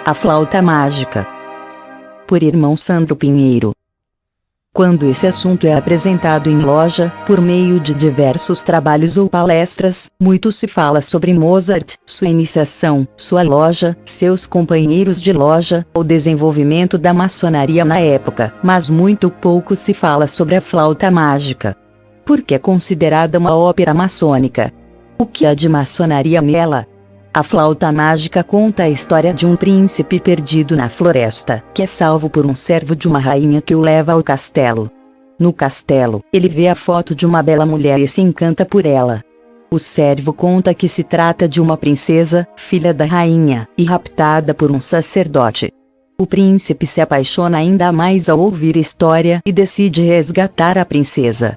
A flauta mágica. Por irmão Sandro Pinheiro. Quando esse assunto é apresentado em loja, por meio de diversos trabalhos ou palestras, muito se fala sobre Mozart, sua iniciação, sua loja, seus companheiros de loja, o desenvolvimento da maçonaria na época, mas muito pouco se fala sobre a flauta mágica. Porque é considerada uma ópera maçônica. O que há de maçonaria nela? A flauta mágica conta a história de um príncipe perdido na floresta, que é salvo por um servo de uma rainha que o leva ao castelo. No castelo, ele vê a foto de uma bela mulher e se encanta por ela. O servo conta que se trata de uma princesa, filha da rainha, e raptada por um sacerdote. O príncipe se apaixona ainda mais ao ouvir a história e decide resgatar a princesa.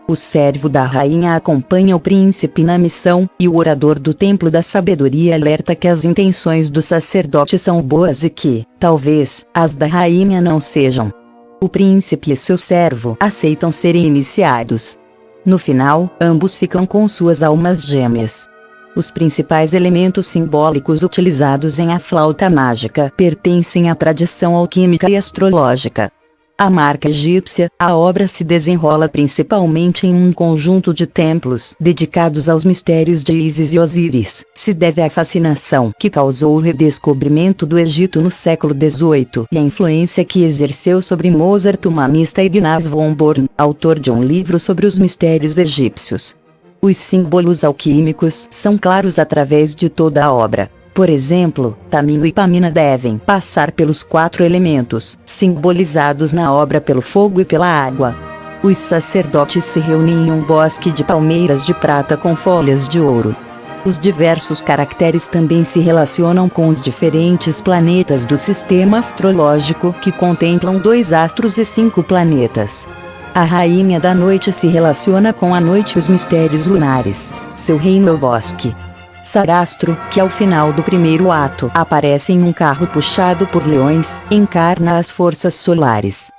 O servo da rainha acompanha o príncipe na missão, e o orador do Templo da Sabedoria alerta que as intenções do sacerdote são boas e que, talvez, as da rainha não sejam. O príncipe e seu servo aceitam serem iniciados. No final, ambos ficam com suas almas gêmeas. Os principais elementos simbólicos utilizados em A Flauta Mágica pertencem à tradição alquímica e astrológica. A marca egípcia, a obra se desenrola principalmente em um conjunto de templos dedicados aos mistérios de Ísis e Osíris. Se deve à fascinação que causou o redescobrimento do Egito no século XVIII e a influência que exerceu sobre Mozart humanista Ignaz von Born, autor de um livro sobre os mistérios egípcios. Os símbolos alquímicos são claros através de toda a obra. Por exemplo, Tamino e Pamina devem passar pelos 4 elementos, simbolizados na obra pelo fogo e pela água. Os sacerdotes se reúnem em um bosque de palmeiras de prata com folhas de ouro. Os diversos caracteres também se relacionam com os diferentes planetas do sistema astrológico, que contemplam 2 astros e 5 planetas. A Rainha da Noite se relaciona com a noite e os mistérios lunares. Seu reino é o bosque. Sarastro, que ao final do primeiro ato aparece em um carro puxado por leões, encarna as forças solares.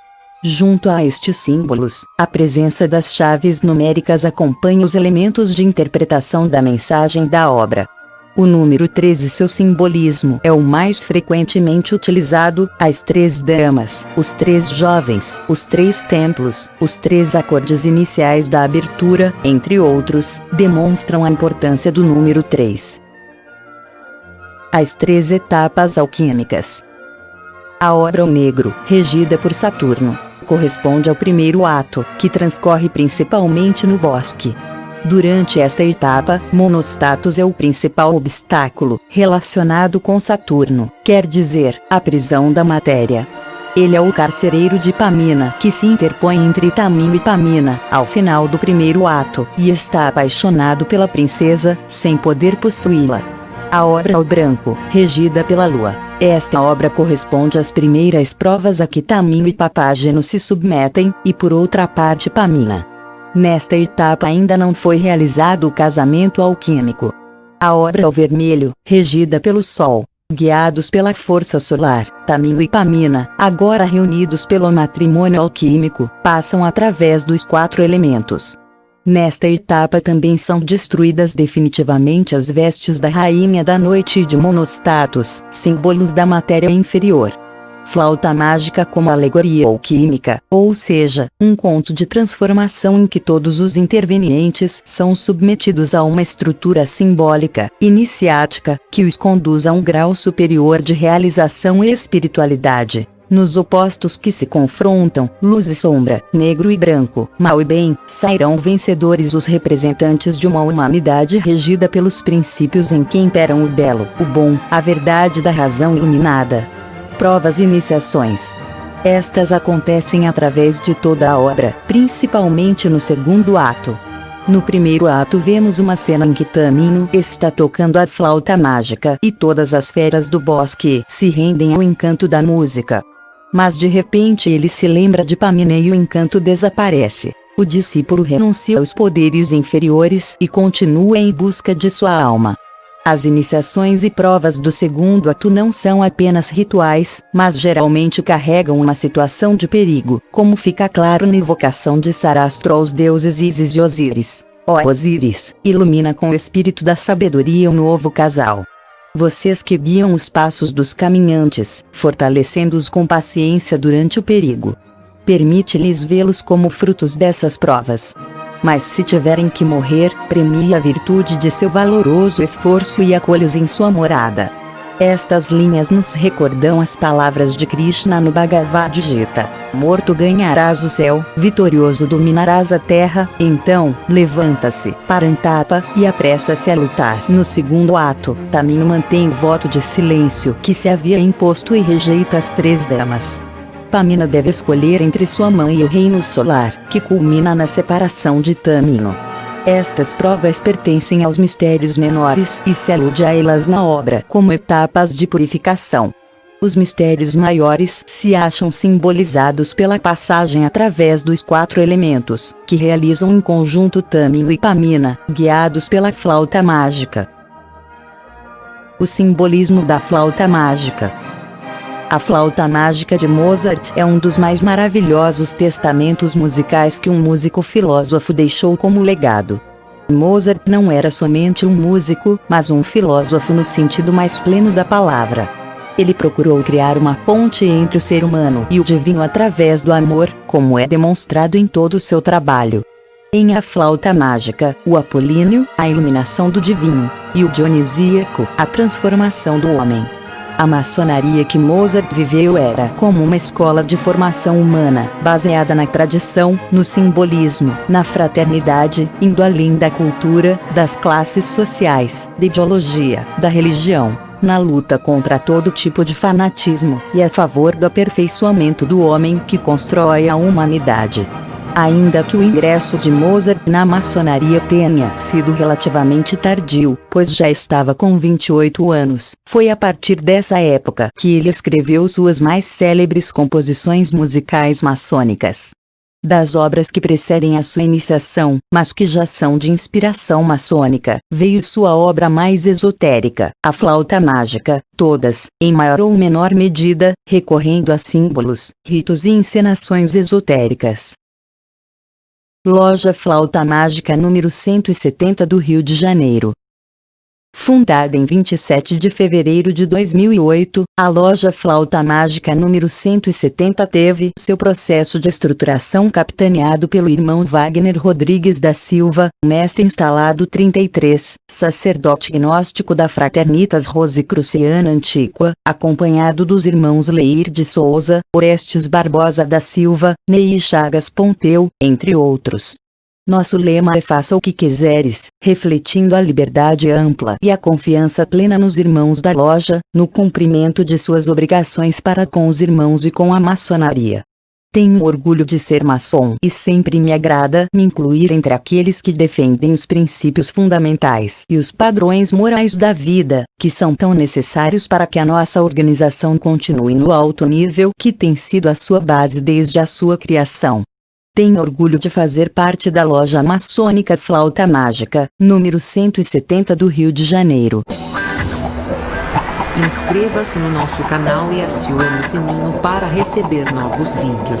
Junto a estes símbolos, a presença das chaves numéricas acompanha os elementos de interpretação da mensagem da obra. O número 13 e seu simbolismo é o mais frequentemente utilizado, as 3 damas, os 3 jovens, os 3 templos, os 3 acordes iniciais da abertura, entre outros, demonstram a importância do número 3. As 3 etapas alquímicas. A obra O Negro, regida por Saturno, corresponde ao primeiro ato, que transcorre principalmente no bosque. Durante esta etapa, Monostatos é o principal obstáculo, relacionado com Saturno, quer dizer, a prisão da matéria. Ele é o carcereiro de Pamina, que se interpõe entre Tamino e Pamina, ao final do primeiro ato, e está apaixonado pela princesa, sem poder possuí-la. A obra O Branco, regida pela Lua. Esta obra corresponde às primeiras provas a que Tamino e Papágeno se submetem, e por outra parte Pamina. Nesta etapa ainda não foi realizado o casamento alquímico. A obra O Vermelho, regida pelo Sol. Guiados pela força solar, Tamino e Pamina, agora reunidos pelo matrimônio alquímico, passam através dos 4 elementos. Nesta etapa também são destruídas definitivamente as vestes da Rainha da Noite e de Monostatos, símbolos da matéria inferior. Flauta mágica como alegoria alquímica, ou seja, um conto de transformação em que todos os intervenientes são submetidos a uma estrutura simbólica, iniciática, que os conduz a um grau superior de realização e espiritualidade. Nos opostos que se confrontam, luz e sombra, negro e branco, mal e bem, sairão vencedores os representantes de uma humanidade regida pelos princípios em que imperam o belo, o bom, a verdade da razão iluminada. Provas e iniciações. Estas acontecem através de toda a obra, principalmente no segundo ato. No primeiro ato vemos uma cena em que Tamino está tocando a flauta mágica e todas as feras do bosque se rendem ao encanto da música. Mas de repente ele se lembra de Pamina e o encanto desaparece. O discípulo renuncia aos poderes inferiores e continua em busca de sua alma. As iniciações e provas do segundo ato não são apenas rituais, mas geralmente carregam uma situação de perigo, como fica claro na invocação de Sarastro aos deuses Ísis e Osíris. Ó Osíris, ilumina com o espírito da sabedoria o novo casal. Vocês que guiam os passos dos caminhantes, fortalecendo-os com paciência durante o perigo. Permite-lhes vê-los como frutos dessas provas. Mas se tiverem que morrer, premie a virtude de seu valoroso esforço e acolha-os em sua morada. Estas linhas nos recordam as palavras de Krishna no Bhagavad Gita: morto ganharás o céu, vitorioso dominarás a terra. Então, levanta-se, Parantapa, e apressa-se a lutar. No segundo ato, Tamino mantém o voto de silêncio que se havia imposto e rejeita as 3 damas. Pamina deve escolher entre sua mãe e o reino solar, que culmina na separação de Tamino. Estas provas pertencem aos mistérios menores e se alude a elas na obra como etapas de purificação. Os mistérios maiores se acham simbolizados pela passagem através dos 4 elementos, que realizam em conjunto Tamino e Pamina, guiados pela flauta mágica. O simbolismo da flauta mágica. A flauta mágica de Mozart é um dos mais maravilhosos testamentos musicais que um músico filósofo deixou como legado. Mozart não era somente um músico, mas um filósofo no sentido mais pleno da palavra. Ele procurou criar uma ponte entre o ser humano e o divino através do amor, como é demonstrado em todo o seu trabalho. Em A Flauta Mágica, o apolíneo, a iluminação do divino, e o dionisíaco, a transformação do homem. A maçonaria que Mozart viveu era como uma escola de formação humana, baseada na tradição, no simbolismo, na fraternidade, indo além da cultura, das classes sociais, da ideologia, da religião, na luta contra todo tipo de fanatismo, e a favor do aperfeiçoamento do homem que constrói a humanidade. Ainda que o ingresso de Mozart na maçonaria tenha sido relativamente tardio, pois já estava com 28 anos, foi a partir dessa época que ele escreveu suas mais célebres composições musicais maçônicas. Das obras que precedem a sua iniciação, mas que já são de inspiração maçônica, veio sua obra mais esotérica, A Flauta Mágica, todas, em maior ou menor medida, recorrendo a símbolos, ritos e encenações esotéricas. Loja Flauta Mágica número 170 do Rio de Janeiro. Fundada em 27 de fevereiro de 2008, a loja Flauta Mágica número 170 teve seu processo de estruturação capitaneado pelo irmão Wagner Rodrigues da Silva, mestre instalado 33, sacerdote gnóstico da Fraternitas Rosicruciana Antiqua, acompanhado dos irmãos Leir de Souza, Orestes Barbosa da Silva, Ney Chagas Pompeu, entre outros. Nosso lema é faça o que quiseres, refletindo a liberdade ampla e a confiança plena nos irmãos da loja, no cumprimento de suas obrigações para com os irmãos e com a maçonaria. Tenho orgulho de ser maçom e sempre me agrada me incluir entre aqueles que defendem os princípios fundamentais e os padrões morais da vida, que são tão necessários para que a nossa organização continue no alto nível que tem sido a sua base desde a sua criação. Tenho orgulho de fazer parte da loja maçônica Flauta Mágica, número 170 do Rio de Janeiro. Inscreva-se no nosso canal e acione o sininho para receber novos vídeos.